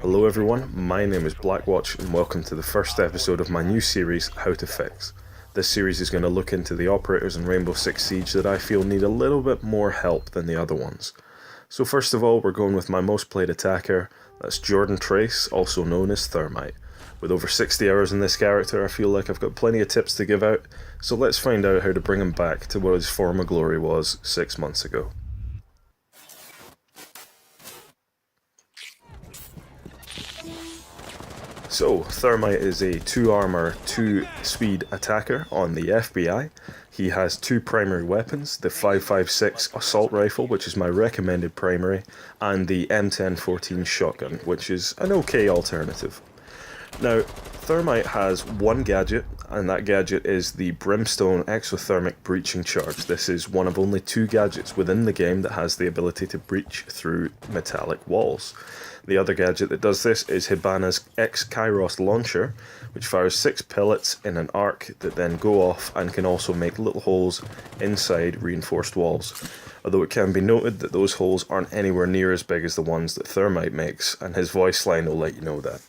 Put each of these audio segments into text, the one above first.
Hello everyone, my name is Blackwatch and welcome to the first episode of my new series, How to Fix. This series is going to look into the operators in Rainbow Six Siege that I feel need a little bit more help than the other ones. So first of all, we're going with my most played attacker, that's Jordan Trace, also known as Thermite. With over 60 hours in this character, I feel like I've got plenty of tips to give out, so let's find out how to bring him back to what his former glory was 6 months ago. So, Thermite is a 2 armor, 2 speed attacker on the FBI. He has 2 primary weapons, the 5.56 assault rifle, which is my recommended primary, and the M1014 shotgun, which is an okay alternative. Now, Thermite has one gadget, and that gadget is the Brimstone Exothermic Breaching Charge. This is one of only 2 gadgets within the game that has the ability to breach through metallic walls. The other gadget that does this is Hibana's X-Kairos Launcher, which fires 6 pellets in an arc that then go off and can also make little holes inside reinforced walls. Although it can be noted that those holes aren't anywhere near as big as the ones that Thermite makes, and his voice line will let you know that.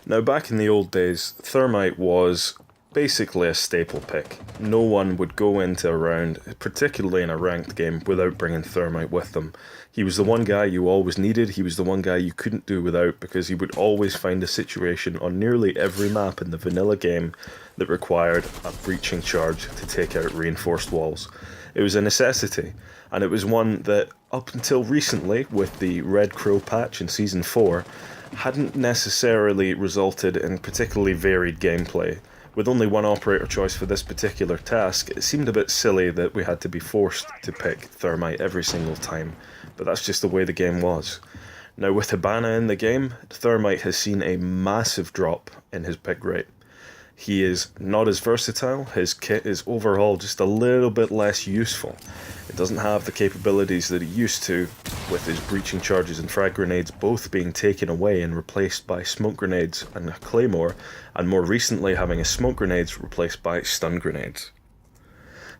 Now, back in the old days, Thermite was basically a staple pick. No one would go into a round, particularly in a ranked game, without bringing Thermite with them. He was the one guy you always needed, he was the one guy you couldn't do without, because he would always find a situation on nearly every map in the vanilla game that required a breaching charge to take out reinforced walls. It was a necessity, and it was one that, up until recently, with the Red Crow patch in Season 4, hadn't necessarily resulted in particularly varied gameplay. With only one operator choice for this particular task, it seemed a bit silly that we had to be forced to pick Thermite every single time, but that's just the way the game was. Now, with Hibana in the game, Thermite has seen a massive drop in his pick rate. He is not as versatile, his kit is overall just a little bit less useful. It doesn't have the capabilities that it used to, with his breaching charges and frag grenades both being taken away and replaced by smoke grenades and a claymore, and more recently having his smoke grenades replaced by stun grenades.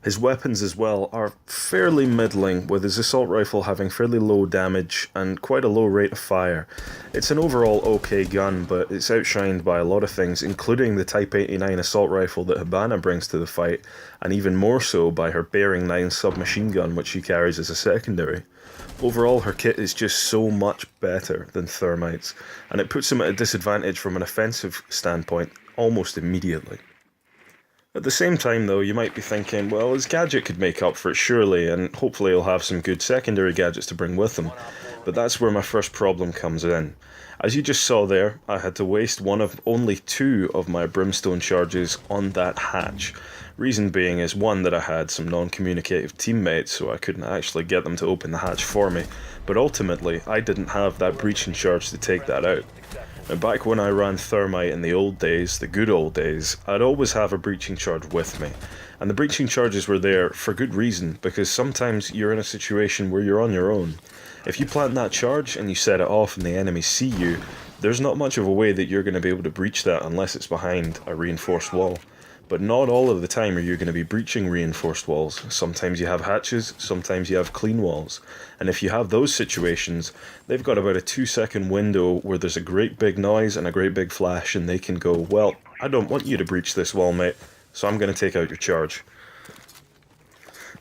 His weapons as well are fairly middling, with his assault rifle having fairly low damage and quite a low rate of fire. It's an overall okay gun, but it's outshined by a lot of things, including the Type 89 assault rifle that Hibana brings to the fight, and even more so by her Bearing 9 submachine gun, which she carries as a secondary. Overall, her kit is just so much better than Thermite's, and it puts him at a disadvantage from an offensive standpoint almost immediately. At the same time though, you might be thinking, well, his gadget could make up for it surely, and hopefully he'll have some good secondary gadgets to bring with him. But that's where my first problem comes in. As you just saw there, I had to waste one of only 2 of my Brimstone charges on that hatch. Reason being is, one, that I had some non-communicative teammates, so I couldn't actually get them to open the hatch for me, but ultimately I didn't have that breaching charge to take that out. Now, back when I ran Thermite in the old days, the good old days, I'd always have a breaching charge with me. And the breaching charges were there for good reason, because sometimes you're in a situation where you're on your own. If you plant that charge and you set it off and the enemies see you, there's not much of a way that you're going to be able to breach that unless it's behind a reinforced wall. But not all of the time are you going to be breaching reinforced walls. Sometimes you have hatches, sometimes you have clean walls. And if you have those situations, they've got about a 2-second window where there's a great big noise and a great big flash, and they can go, well, I don't want you to breach this wall, mate, so I'm going to take out your charge.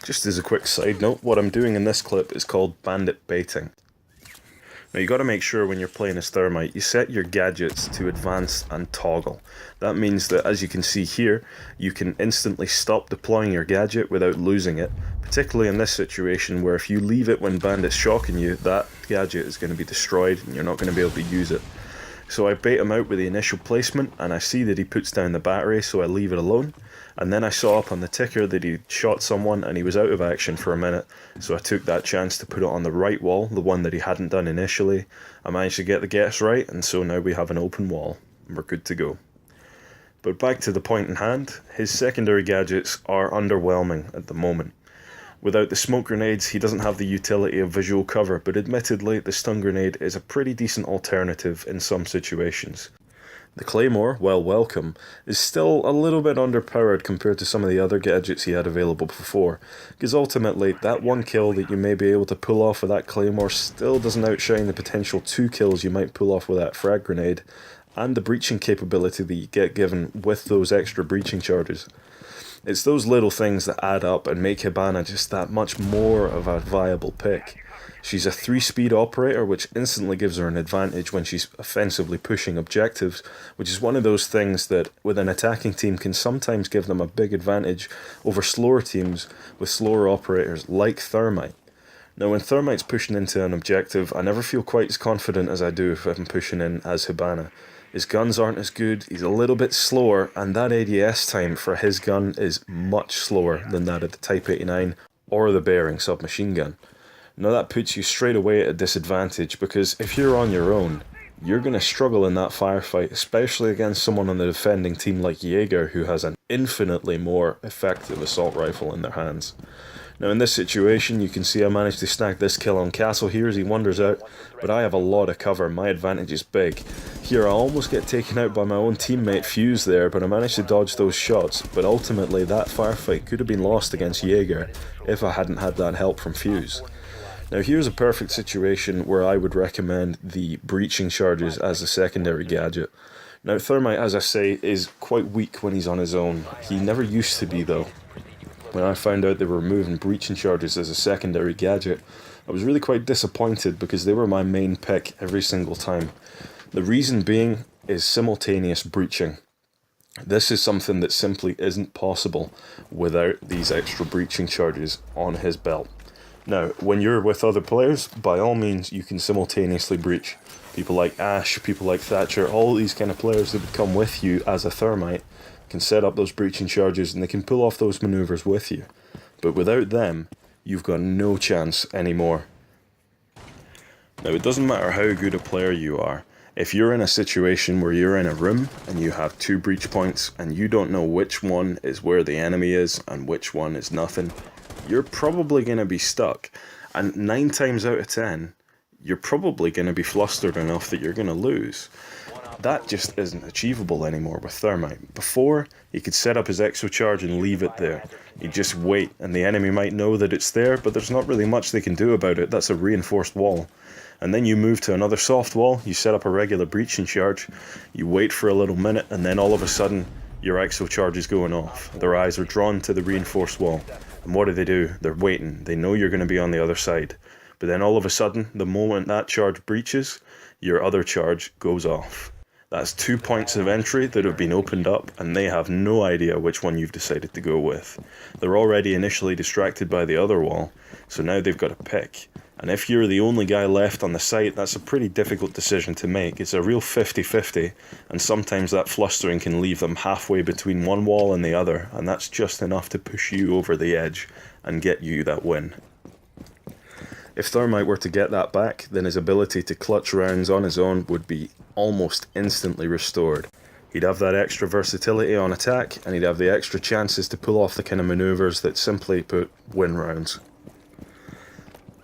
Just as a quick side note, what I'm doing in this clip is called Bandit Baiting. Now, you got to make sure when you're playing as Thermite, you set your gadgets to advance and toggle. That means that, as you can see here, you can instantly stop deploying your gadget without losing it, particularly in this situation where if you leave it when Bandit's shocking you, that gadget is going to be destroyed and you're not going to be able to use it. So I bait him out with the initial placement, and I see that he puts down the battery, so I leave it alone. And then I saw up on the ticker that he shot someone and he was out of action for a minute, so I took that chance to put it on the right wall, the one that he hadn't done initially. I managed to get the guess right, and so now we have an open wall, and we're good to go. But back to the point in hand, his secondary gadgets are underwhelming at the moment. Without the smoke grenades, he doesn't have the utility of visual cover, but admittedly, the stun grenade is a pretty decent alternative in some situations. The Claymore, while welcome, is still a little bit underpowered compared to some of the other gadgets he had available before, because ultimately that one kill that you may be able to pull off with that Claymore still doesn't outshine the potential 2 kills you might pull off with that frag grenade, and the breaching capability that you get given with those extra breaching charges. It's those little things that add up and make Hibana just that much more of a viable pick. She's a 3-speed operator, which instantly gives her an advantage when she's offensively pushing objectives, which is one of those things that with an attacking team can sometimes give them a big advantage over slower teams with slower operators like Thermite. Now when Thermite's pushing into an objective, I never feel quite as confident as I do if I'm pushing in as Hibana. His guns aren't as good, he's a little bit slower, and that ADS time for his gun is much slower than that of the Type 89 or the Bearing submachine gun. Now that puts you straight away at a disadvantage, because if you're on your own, you're going to struggle in that firefight, especially against someone on the defending team like Jaeger, who has an infinitely more effective assault rifle in their hands. Now in this situation, you can see I managed to snag this kill on Castle here as he wanders out, but I have a lot of cover, my advantage is big. Here I almost get taken out by my own teammate Fuse there, but I managed to dodge those shots, but ultimately that firefight could have been lost against Jaeger if I hadn't had that help from Fuse. Now here's a perfect situation where I would recommend the breaching charges as a secondary gadget. Now Thermite, as I say, is quite weak when he's on his own. He never used to be though. When I found out they were removing breaching charges as a secondary gadget, I was really quite disappointed because they were my main pick every single time. The reason being is simultaneous breaching. This is something that simply isn't possible without these extra breaching charges on his belt. Now, when you're with other players, by all means, you can simultaneously breach. People like Ash, people like Thatcher, all these kind of players that would come with you as a Thermite can set up those breaching charges and they can pull off those maneuvers with you. But without them, you've got no chance anymore. Now, it doesn't matter how good a player you are. If you're in a situation where you're in a room and you have 2 breach points and you don't know which one is where the enemy is and which one is nothing, you're probably going to be stuck, and 9 times out of 10, you're probably going to be flustered enough that you're going to lose. That just isn't achievable anymore with Thermite. Before, he could set up his exocharge and leave it there. He'd just wait, and the enemy might know that it's there, but there's not really much they can do about it. That's a reinforced wall. And then you move to another soft wall, you set up a regular breaching charge, you wait for a little minute, and then all of a sudden, your exocharge is going off. Their eyes are drawn to the reinforced wall. And what do? They're waiting. They know you're going to be on the other side. But then all of a sudden, the moment that charge breaches, your other charge goes off. That's 2 points of entry that have been opened up, and they have no idea which one you've decided to go with. They're already initially distracted by the other wall, so now they've got to pick. And if you're the only guy left on the site, that's a pretty difficult decision to make. It's a real 50-50, and sometimes that flustering can leave them halfway between one wall and the other, and that's just enough to push you over the edge and get you that win. If Thermite were to get that back, then his ability to clutch rounds on his own would be almost instantly restored. He'd have that extra versatility on attack, and he'd have the extra chances to pull off the kind of maneuvers that simply put win rounds.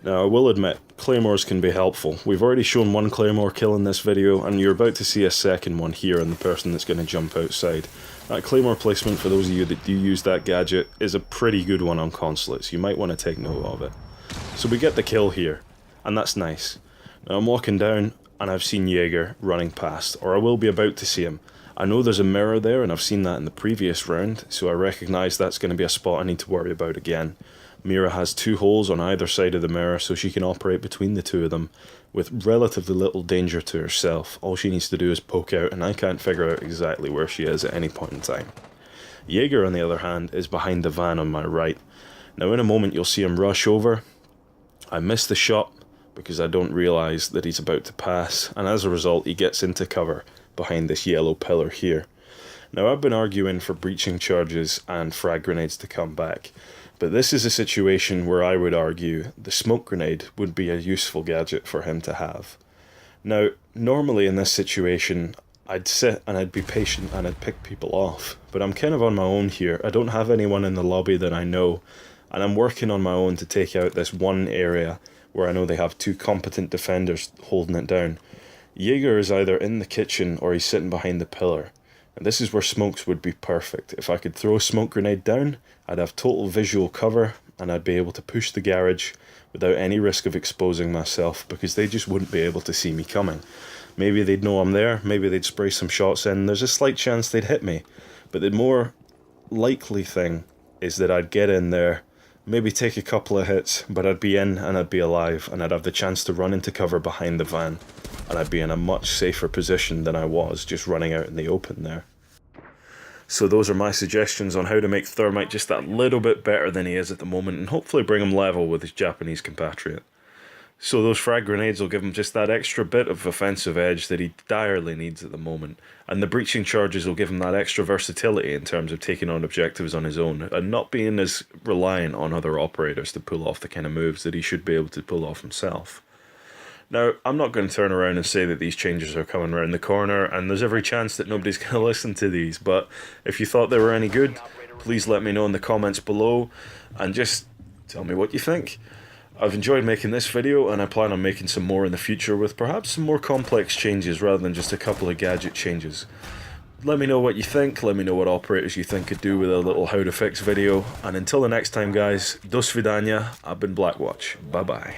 Now, I will admit, claymores can be helpful. We've already shown one claymore kill in this video, and you're about to see a second one here on the person that's going to jump outside. That claymore placement, for those of you that do use that gadget, is a pretty good one on consulates. You might want to take note of it. So we get the kill here, and that's nice. Now I'm walking down, and I've seen Jaeger running past, or I will be about to see him. I know there's a mirror there, and I've seen that in the previous round, so I recognise that's going to be a spot I need to worry about again. Mira has 2 holes on either side of the mirror, so she can operate between the 2 of them with relatively little danger to herself. All she needs to do is poke out, and I can't figure out exactly where she is at any point in time. Jaeger, on the other hand, is behind the van on my right. Now in a moment you'll see him rush over. I miss the shot because I don't realise that he's about to pass, and as a result he gets into cover behind this yellow pillar here. Now I've been arguing for breaching charges and frag grenades to come back, but this is a situation where I would argue the smoke grenade would be a useful gadget for him to have. Now, normally in this situation, I'd sit and I'd be patient and I'd pick people off, but I'm kind of on my own here. I don't have anyone in the lobby that I know, and I'm working on my own to take out this one area where I know they have 2 competent defenders holding it down. Jaeger is either in the kitchen or he's sitting behind the pillar. And this is where smokes would be perfect. If I could throw a smoke grenade down, I'd have total visual cover and I'd be able to push the garage without any risk of exposing myself, because they just wouldn't be able to see me coming. Maybe they'd know I'm there, maybe they'd spray some shots in, there's a slight chance they'd hit me. But the more likely thing is that I'd get in there, maybe take a couple of hits, but I'd be in and I'd be alive, and I'd have the chance to run into cover behind the van, and I'd be in a much safer position than I was just running out in the open there. So those are my suggestions on how to make Thermite just that little bit better than he is at the moment, and hopefully bring him level with his Japanese compatriot. So those frag grenades will give him just that extra bit of offensive edge that he direly needs at the moment, and the breaching charges will give him that extra versatility in terms of taking on objectives on his own, and not being as reliant on other operators to pull off the kind of moves that he should be able to pull off himself. Now, I'm not going to turn around and say that these changes are coming around the corner, and there's every chance that nobody's going to listen to these, but if you thought they were any good, please let me know in the comments below, and just tell me what you think. I've enjoyed making this video, and I plan on making some more in the future with perhaps some more complex changes rather than just a couple of gadget changes. Let me know what you think, let me know what operators you think could do with a little how to fix video, and until the next time guys, do svidania, I've been Blackwatch, bye bye.